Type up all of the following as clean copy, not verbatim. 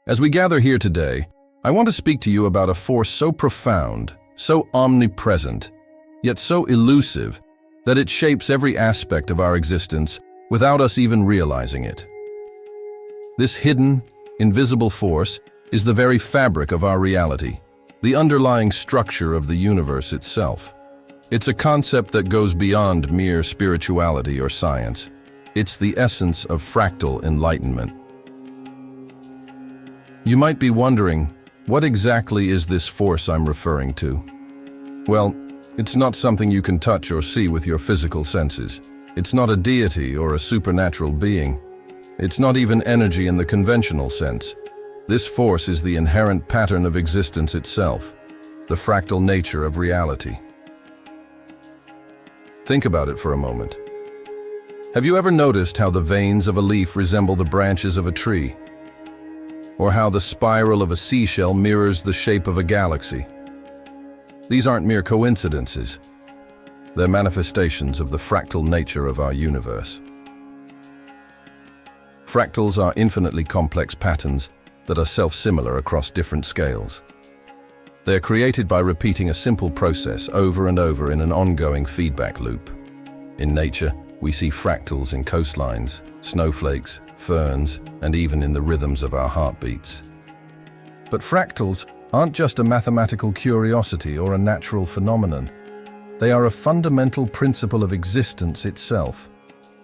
As we gather here today, I want to speak to you about a force so profound, so omnipresent, yet so elusive that it shapes every aspect of our existence without us even realizing it. This hidden, invisible force is the very fabric of our reality, the underlying structure of the universe itself. It's a concept that goes beyond mere spirituality or science. It's the essence of fractal enlightenment. You might be wondering, what exactly is this force I'm referring to? Well, it's not something you can touch or see with your physical senses. It's not a deity or a supernatural being. It's not even energy in the conventional sense. This force is the inherent pattern of existence itself, the fractal nature of reality. Think about it for a moment. Have you ever noticed how the veins of a leaf resemble the branches of a tree? Or how the spiral of a seashell mirrors the shape of a galaxy? These aren't mere coincidences. They're manifestations of the fractal nature of our universe. Fractals are infinitely complex patterns that are self-similar across different scales. They are created by repeating a simple process over and over in an ongoing feedback loop. In nature, we see fractals in coastlines, snowflakes, ferns, and even in the rhythms of our heartbeats. But fractals aren't just a mathematical curiosity or a natural phenomenon. They are a fundamental principle of existence itself.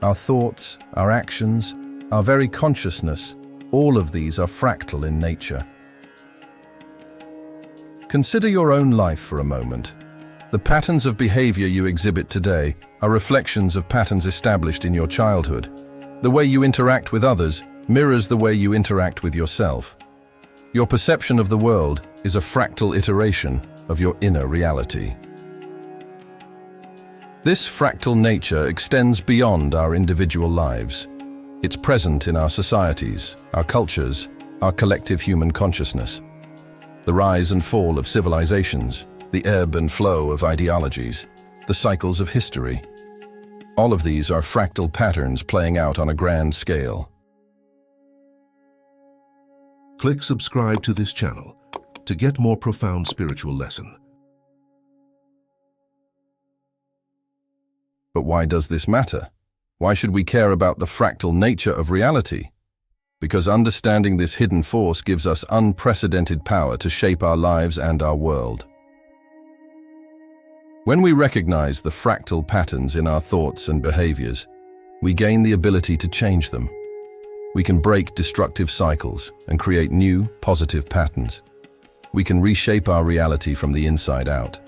Our thoughts, our actions, our very consciousness, all of these are fractal in nature. Consider your own life for a moment. The patterns of behavior you exhibit today are reflections of patterns established in your childhood. The way you interact with others mirrors the way you interact with yourself. Your perception of the world is a fractal iteration of your inner reality. This fractal nature extends beyond our individual lives. It's present in our societies, our cultures, our collective human consciousness. The rise and fall of civilizations, the ebb and flow of ideologies, the cycles of history. All of these are fractal patterns playing out on a grand scale. Click subscribe to this channel to get more profound spiritual lesson. But why does this matter? Why should we care about the fractal nature of reality? Because understanding this hidden force gives us unprecedented power to shape our lives and our world. When we recognize the fractal patterns in our thoughts and behaviors, we gain the ability to change them. We can break destructive cycles and create new, positive patterns. We can reshape our reality from the inside out.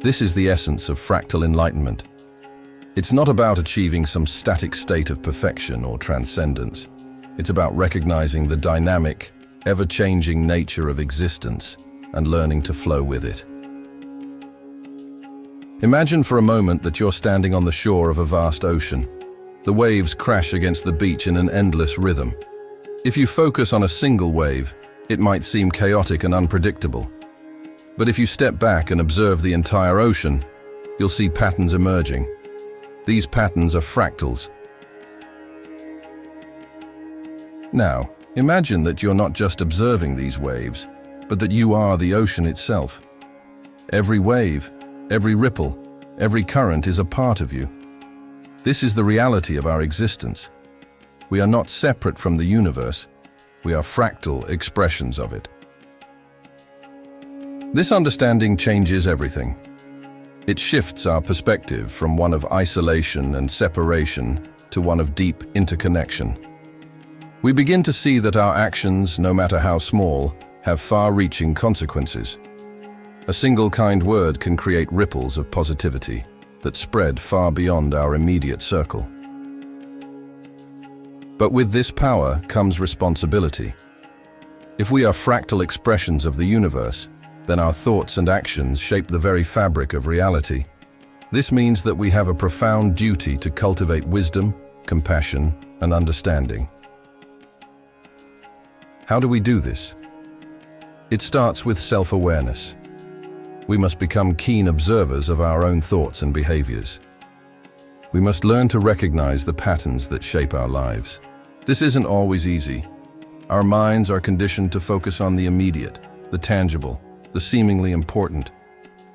This is the essence of fractal enlightenment. It's not about achieving some static state of perfection or transcendence. It's about recognizing the dynamic, ever-changing nature of existence and learning to flow with it. Imagine for a moment that you're standing on the shore of a vast ocean. The waves crash against the beach in an endless rhythm. If you focus on a single wave, it might seem chaotic and unpredictable. But if you step back and observe the entire ocean, you'll see patterns emerging. These patterns are fractals. Now, imagine that you're not just observing these waves, but that you are the ocean itself. Every wave, every ripple, every current is a part of you. This is the reality of our existence. We are not separate from the universe. We are fractal expressions of it. This understanding changes everything. It shifts our perspective from one of isolation and separation to one of deep interconnection. We begin to see that our actions, no matter how small, have far-reaching consequences. A single kind word can create ripples of positivity that spread far beyond our immediate circle. But with this power comes responsibility. If we are fractal expressions of the universe, then our thoughts and actions shape the very fabric of reality. This means that we have a profound duty to cultivate wisdom, compassion, and understanding. How do we do this? It starts with self-awareness. We must become keen observers of our own thoughts and behaviors. We must learn to recognize the patterns that shape our lives. This isn't always easy. Our minds are conditioned to focus on the immediate, the tangible, the seemingly important.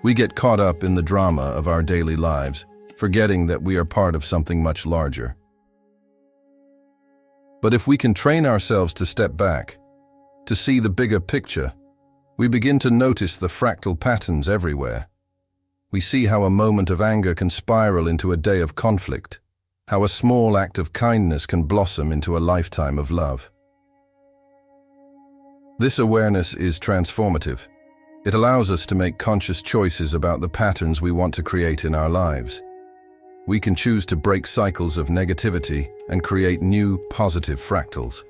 We get caught up in the drama of our daily lives, forgetting that we are part of something much larger. But if we can train ourselves to step back, to see the bigger picture, we begin to notice the fractal patterns everywhere. We see how a moment of anger can spiral into a day of conflict, how a small act of kindness can blossom into a lifetime of love. This awareness is transformative. It allows us to make conscious choices about the patterns we want to create in our lives. We can choose to break cycles of negativity and create new, positive fractals.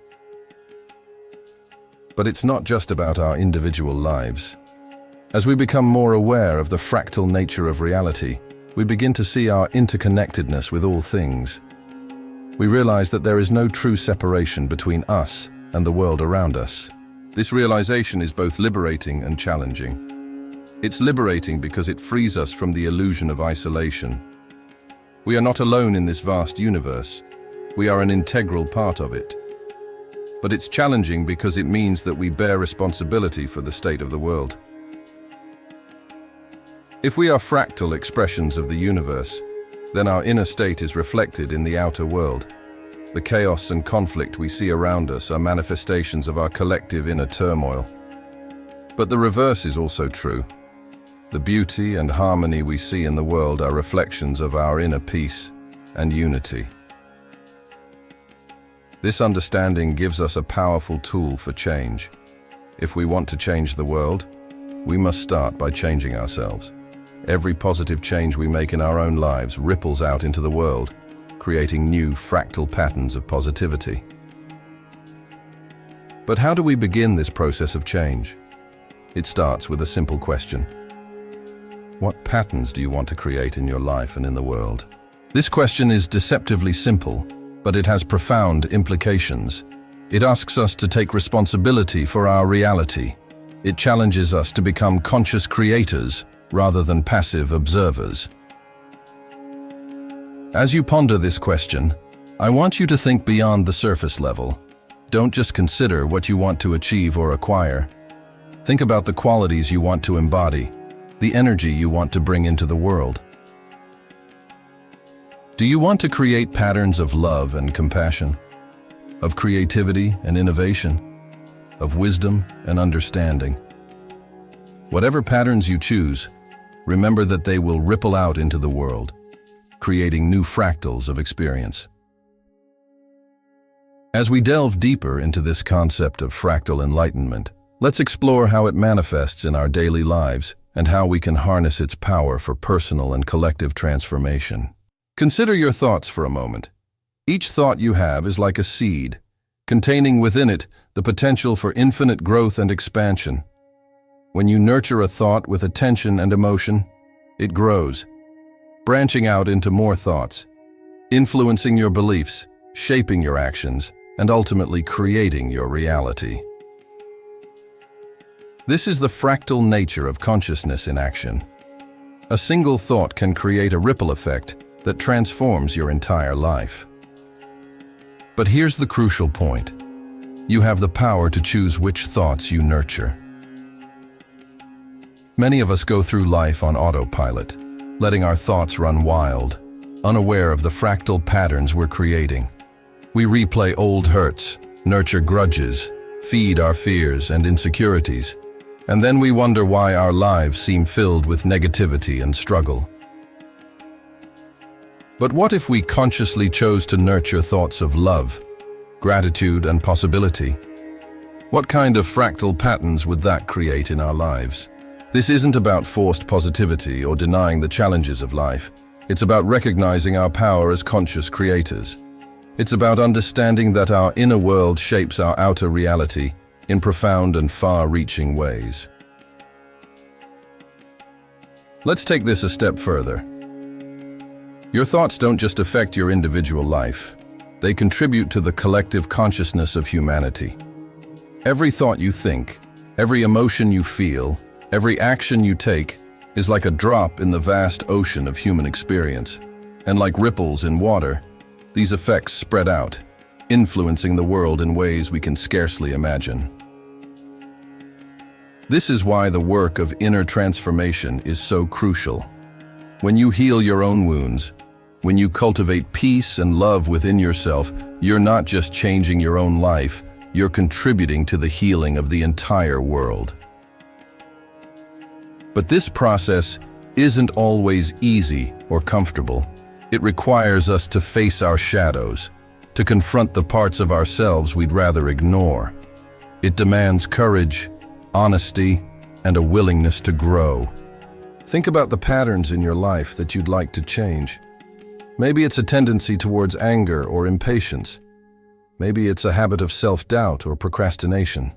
But it's not just about our individual lives. As we become more aware of the fractal nature of reality, we begin to see our interconnectedness with all things. We realize that there is no true separation between us and the world around us. This realization is both liberating and challenging. It's liberating because it frees us from the illusion of isolation. We are not alone in this vast universe. We are an integral part of it. But it's challenging because it means that we bear responsibility for the state of the world. If we are fractal expressions of the universe, then our inner state is reflected in the outer world. The chaos and conflict we see around us are manifestations of our collective inner turmoil. But the reverse is also true. The beauty and harmony we see in the world are reflections of our inner peace and unity. This understanding gives us a powerful tool for change. If we want to change the world, we must start by changing ourselves. Every positive change we make in our own lives ripples out into the world, creating new fractal patterns of positivity. But how do we begin this process of change? It starts with a simple question. What patterns do you want to create in your life and in the world? This question is deceptively simple, but it has profound implications. It asks us to take responsibility for our reality. It challenges us to become conscious creators rather than passive observers. As you ponder this question, I want you to think beyond the surface level. Don't just consider what you want to achieve or acquire. Think about the qualities you want to embody, the energy you want to bring into the world. Do you want to create patterns of love and compassion, of creativity and innovation, of wisdom and understanding? Whatever patterns you choose, remember that they will ripple out into the world, creating new fractals of experience. As we delve deeper into this concept of fractal enlightenment, let's explore how it manifests in our daily lives and how we can harness its power for personal and collective transformation. Consider your thoughts for a moment. Each thought you have is like a seed, containing within it the potential for infinite growth and expansion. When you nurture a thought with attention and emotion, it grows, branching out into more thoughts, influencing your beliefs, shaping your actions, and ultimately creating your reality. This is the fractal nature of consciousness in action. A single thought can create a ripple effect that transforms your entire life. But here's the crucial point. You have the power to choose which thoughts you nurture. Many of us go through life on autopilot, letting our thoughts run wild, unaware of the fractal patterns we're creating. We replay old hurts, nurture grudges, feed our fears and insecurities, and then we wonder why our lives seem filled with negativity and struggle. But what if we consciously chose to nurture thoughts of love, gratitude, and possibility? What kind of fractal patterns would that create in our lives? This isn't about forced positivity or denying the challenges of life. It's about recognizing our power as conscious creators. It's about understanding that our inner world shapes our outer reality in profound and far-reaching ways. Let's take this a step further. Your thoughts don't just affect your individual life. They contribute to the collective consciousness of humanity. Every thought you think, every emotion you feel, every action you take is like a drop in the vast ocean of human experience. And like ripples in water, these effects spread out, influencing the world in ways we can scarcely imagine. This is why the work of inner transformation is so crucial. When you heal your own wounds, when you cultivate peace and love within yourself, you're not just changing your own life, you're contributing to the healing of the entire world. But this process isn't always easy or comfortable. It requires us to face our shadows, to confront the parts of ourselves we'd rather ignore. It demands courage, honesty, and a willingness to grow. Think about the patterns in your life that you'd like to change. Maybe it's a tendency towards anger or impatience. Maybe it's a habit of self-doubt or procrastination.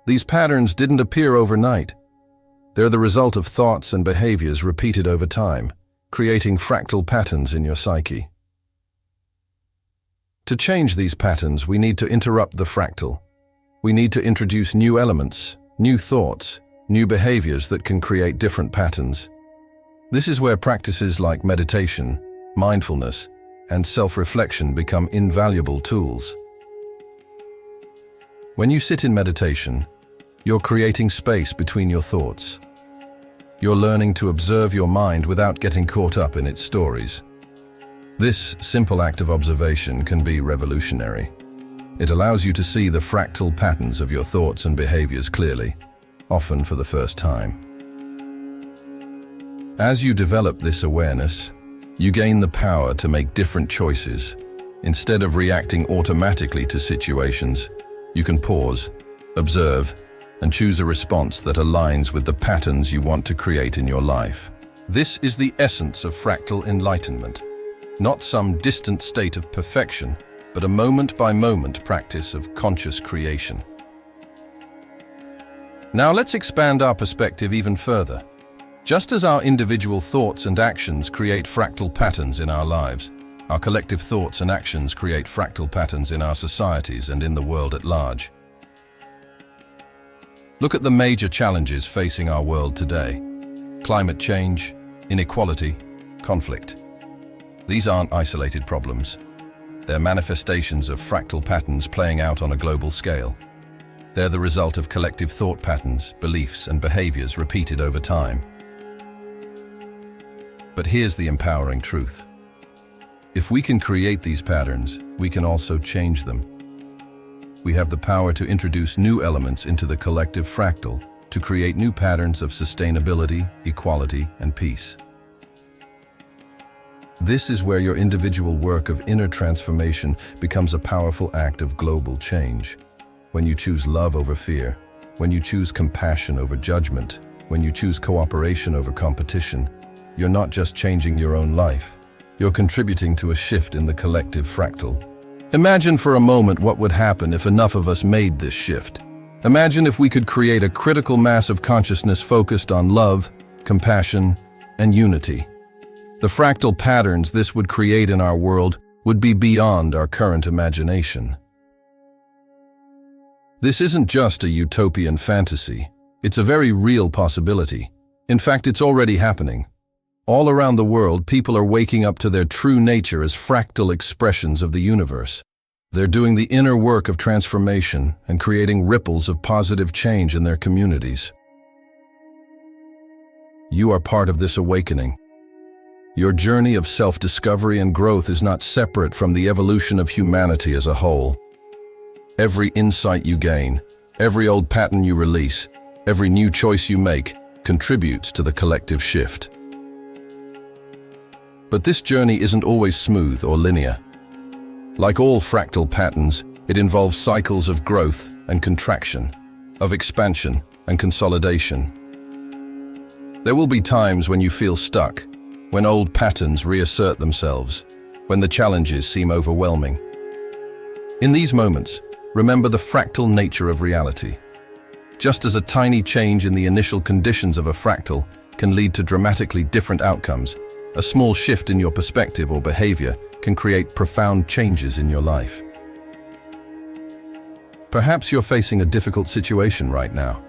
These patterns didn't appear overnight. They're the result of thoughts and behaviors repeated over time, creating fractal patterns in your psyche. To change these patterns, we need to interrupt the fractal. We need to introduce new elements, new thoughts, new behaviors that can create different patterns. This is where practices like meditation, mindfulness, and self-reflection become invaluable tools. When you sit in meditation, you're creating space between your thoughts. You're learning to observe your mind without getting caught up in its stories. This simple act of observation can be revolutionary. It allows you to see the fractal patterns of your thoughts and behaviors clearly, often for the first time. As you develop this awareness, you gain the power to make different choices. Instead of reacting automatically to situations, you can pause, observe, and choose a response that aligns with the patterns you want to create in your life. This is the essence of fractal enlightenment. Not some distant state of perfection, but a moment-by-moment practice of conscious creation. Now let's expand our perspective even further. Just as our individual thoughts and actions create fractal patterns in our lives, our collective thoughts and actions create fractal patterns in our societies and in the world at large. Look at the major challenges facing our world today: climate change, inequality, conflict. These aren't isolated problems. They're manifestations of fractal patterns playing out on a global scale. They're the result of collective thought patterns, beliefs, and behaviors repeated over time. But here's the empowering truth. If we can create these patterns, we can also change them. We have the power to introduce new elements into the collective fractal, to create new patterns of sustainability, equality, and peace. This is where your individual work of inner transformation becomes a powerful act of global change. When you choose love over fear, when you choose compassion over judgment, when you choose cooperation over competition, you're not just changing your own life, you're contributing to a shift in the collective fractal. Imagine for a moment what would happen if enough of us made this shift. Imagine if we could create a critical mass of consciousness focused on love, compassion, and unity. The fractal patterns this would create in our world would be beyond our current imagination. This isn't just a utopian fantasy. It's a very real possibility. In fact, it's already happening. All around the world, people are waking up to their true nature as fractal expressions of the universe. They're doing the inner work of transformation and creating ripples of positive change in their communities. You are part of this awakening. Your journey of self-discovery and growth is not separate from the evolution of humanity as a whole. Every insight you gain, every old pattern you release, every new choice you make contributes to the collective shift. But this journey isn't always smooth or linear. Like all fractal patterns, it involves cycles of growth and contraction, of expansion and consolidation. There will be times when you feel stuck, when old patterns reassert themselves, when the challenges seem overwhelming. In these moments, remember the fractal nature of reality. Just as a tiny change in the initial conditions of a fractal can lead to dramatically different outcomes, a small shift in your perspective or behavior can create profound changes in your life. Perhaps you're facing a difficult situation right now.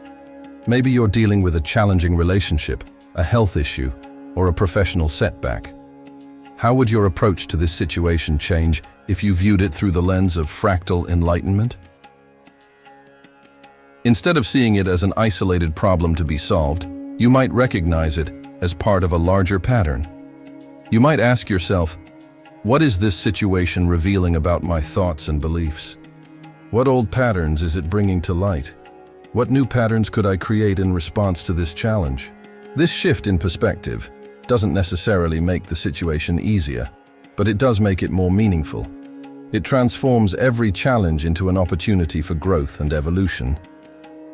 Maybe you're dealing with a challenging relationship, a health issue, or a professional setback. How would your approach to this situation change if you viewed it through the lens of fractal enlightenment? Instead of seeing it as an isolated problem to be solved, you might recognize it as part of a larger pattern. You might ask yourself, what is this situation revealing about my thoughts and beliefs? What old patterns is it bringing to light? What new patterns could I create in response to this challenge? This shift in perspective doesn't necessarily make the situation easier, but it does make it more meaningful. It transforms every challenge into an opportunity for growth and evolution.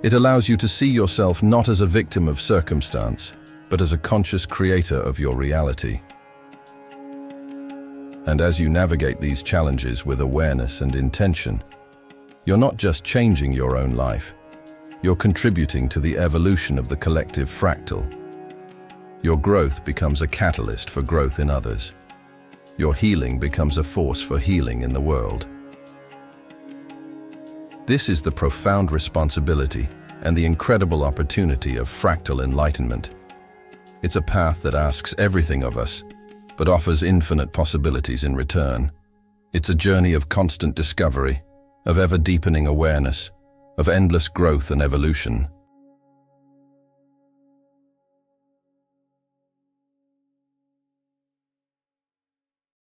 It allows you to see yourself not as a victim of circumstance, but as a conscious creator of your reality. And as you navigate these challenges with awareness and intention, you're not just changing your own life, you're contributing to the evolution of the collective fractal. Your growth becomes a catalyst for growth in others. Your healing becomes a force for healing in the world. This is the profound responsibility and the incredible opportunity of fractal enlightenment. It's a path that asks everything of us, but offers infinite possibilities in return. It's a journey of constant discovery, of ever-deepening awareness, of endless growth and evolution.